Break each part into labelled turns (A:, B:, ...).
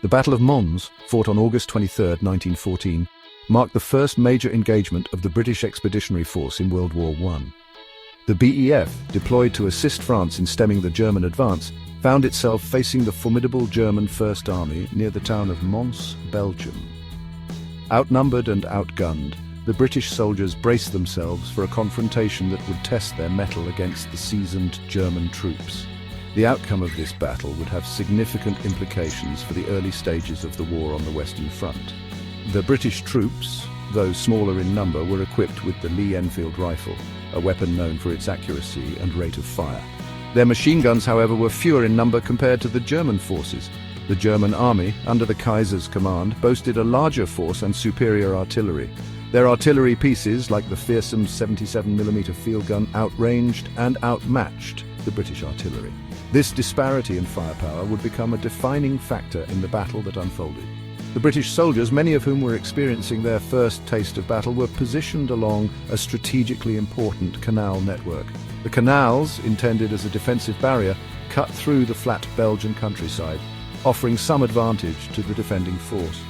A: The Battle of Mons, fought on August 23, 1914, marked the first major engagement of the British Expeditionary Force in World War I. The BEF, deployed to assist France in stemming the German advance, found itself facing the formidable German First Army near the town of Mons, Belgium. Outnumbered and outgunned, the British soldiers braced themselves for a confrontation that would test their mettle against the seasoned German troops. The outcome of this battle would have significant implications for the early stages of the war on the Western Front. The British troops, though smaller in number, were equipped with the Lee Enfield rifle, a weapon known for its accuracy and rate of fire. Their machine guns, however, were fewer in number compared to the German forces. The German army, under the Kaiser's command, boasted a larger force and superior artillery. Their artillery pieces, like the fearsome 77mm field gun, outranged and outmatched the British artillery. This disparity in firepower would become a defining factor in the battle that unfolded. The British soldiers, many of whom were experiencing their first taste of battle, were positioned along a strategically important canal network. The canals, intended as a defensive barrier, cut through the flat Belgian countryside, offering some advantage to the defending force.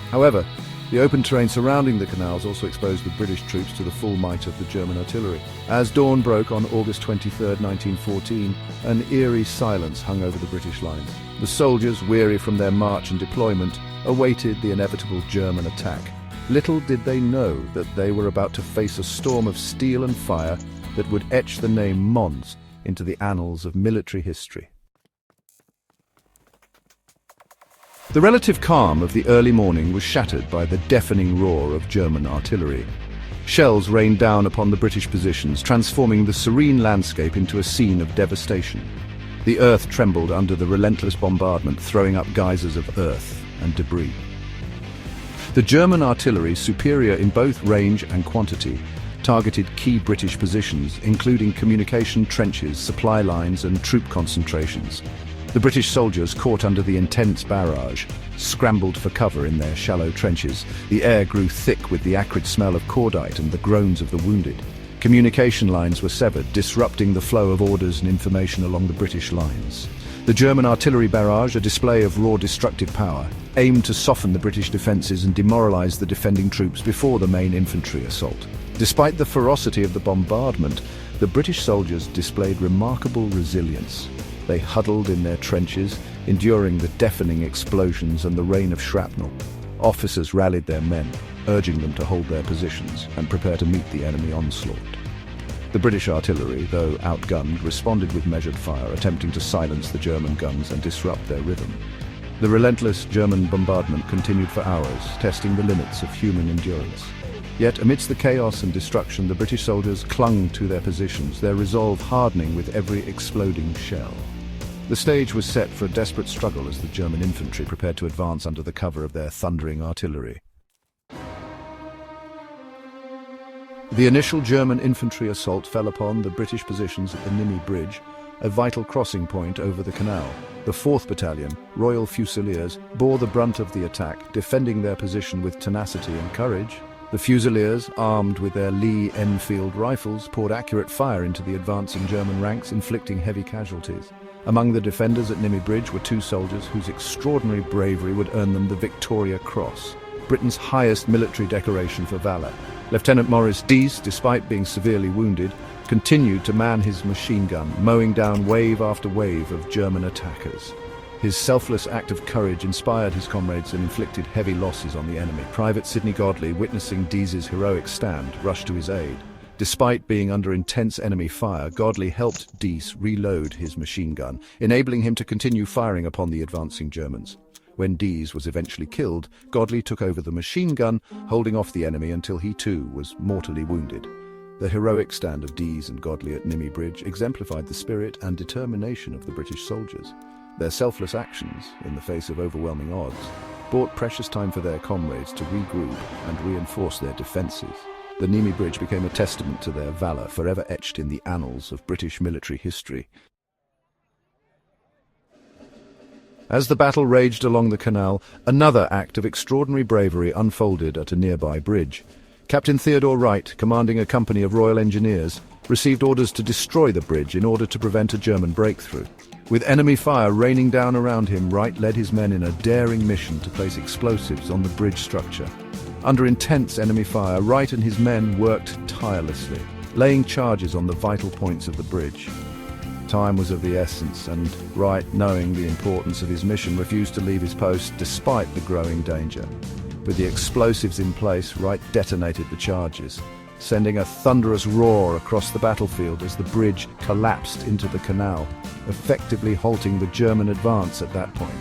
A: However, the open terrain surrounding the canals also exposed the British troops to the full might of the German artillery. As dawn broke on August 23, 1914, an eerie silence hung over the British lines. The soldiers, weary from their march and deployment, awaited the inevitable German attack. Little did they know that they were about to face a storm of steel and fire that would etch the name Mons into the annals of military history. The relative calm of the early morning was shattered by the deafening roar of German artillery. Shells rained down upon the British positions, transforming the serene landscape into a scene of devastation. The earth trembled under the relentless bombardment, throwing up geysers of earth and debris. The German artillery, superior in both range and quantity, targeted key British positions, including communication trenches, supply lines, and troop concentrations. The British soldiers, caught under the intense barrage, scrambled for cover in their shallow trenches. The air grew thick with the acrid smell of cordite and the groans of the wounded. Communication lines were severed, disrupting the flow of orders and information along the British lines. The German artillery barrage, a display of raw destructive power, aimed to soften the British defences and demoralise the defending troops before the main infantry assault. Despite the ferocity of the bombardment, the British soldiers displayed remarkable resilience. They huddled in their trenches, enduring the deafening explosions and the rain of shrapnel. Officers rallied their men, urging them to hold their positions and prepare to meet the enemy onslaught. The British artillery, though outgunned, responded with measured fire, attempting to silence the German guns and disrupt their rhythm. The relentless German bombardment continued for hours, testing the limits of human endurance. Yet, amidst the chaos and destruction, the British soldiers clung to their positions, their resolve hardening with every exploding shell. The stage was set for a desperate struggle as the German infantry prepared to advance under the cover of their thundering artillery. The initial German infantry assault fell upon the British positions at the Nimy Bridge, a vital crossing point over the canal. The 4th Battalion, Royal Fusiliers, bore the brunt of the attack, defending their position with tenacity and courage. The Fusiliers, armed with their Lee Enfield rifles, poured accurate fire into the advancing German ranks, inflicting heavy casualties. Among the defenders at Nimy Bridge were 2 soldiers whose extraordinary bravery would earn them the Victoria Cross, Britain's highest military decoration for valour. Lieutenant Maurice Dease, despite being severely wounded, continued to man his machine gun, mowing down wave after wave of German attackers. His selfless act of courage inspired his comrades and inflicted heavy losses on the enemy. Private Sidney Godley, witnessing Dease's heroic stand, rushed to his aid. Despite being under intense enemy fire, Godley helped Dease reload his machine gun, enabling him to continue firing upon the advancing Germans. When Dease was eventually killed, Godley took over the machine gun, holding off the enemy until he too was mortally wounded. The heroic stand of Dease and Godley at Nimy Bridge exemplified the spirit and determination of the British soldiers. Their selfless actions, in the face of overwhelming odds, bought precious time for their comrades to regroup and reinforce their defences. The Nimy Bridge became a testament to their valour, forever etched in the annals of British military history. As the battle raged along the canal, another act of extraordinary bravery unfolded at a nearby bridge. Captain Theodore Wright, commanding a company of Royal Engineers, received orders to destroy the bridge in order to prevent a German breakthrough. With enemy fire raining down around him, Wright led his men in a daring mission to place explosives on the bridge structure. Under intense enemy fire, Wright and his men worked tirelessly, laying charges on the vital points of the bridge. Time was of the essence, and Wright, knowing the importance of his mission, refused to leave his post despite the growing danger. With the explosives in place, Wright detonated the charges, sending a thunderous roar across the battlefield as the bridge collapsed into the canal, effectively halting the German advance at that point.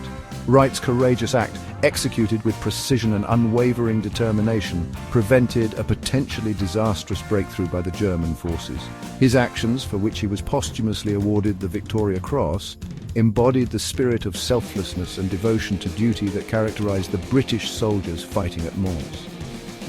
A: Wright's courageous act, executed with precision and unwavering determination, prevented a potentially disastrous breakthrough by the German forces. His actions, for which he was posthumously awarded the Victoria Cross, embodied the spirit of selflessness and devotion to duty that characterized the British soldiers fighting at Mons.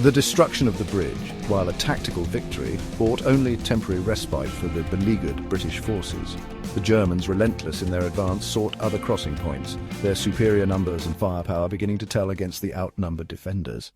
A: The destruction of the bridge, while a tactical victory, brought only temporary respite for the beleaguered British forces. The Germans, relentless in their advance, sought other crossing points, their superior numbers and firepower beginning to tell against the outnumbered defenders.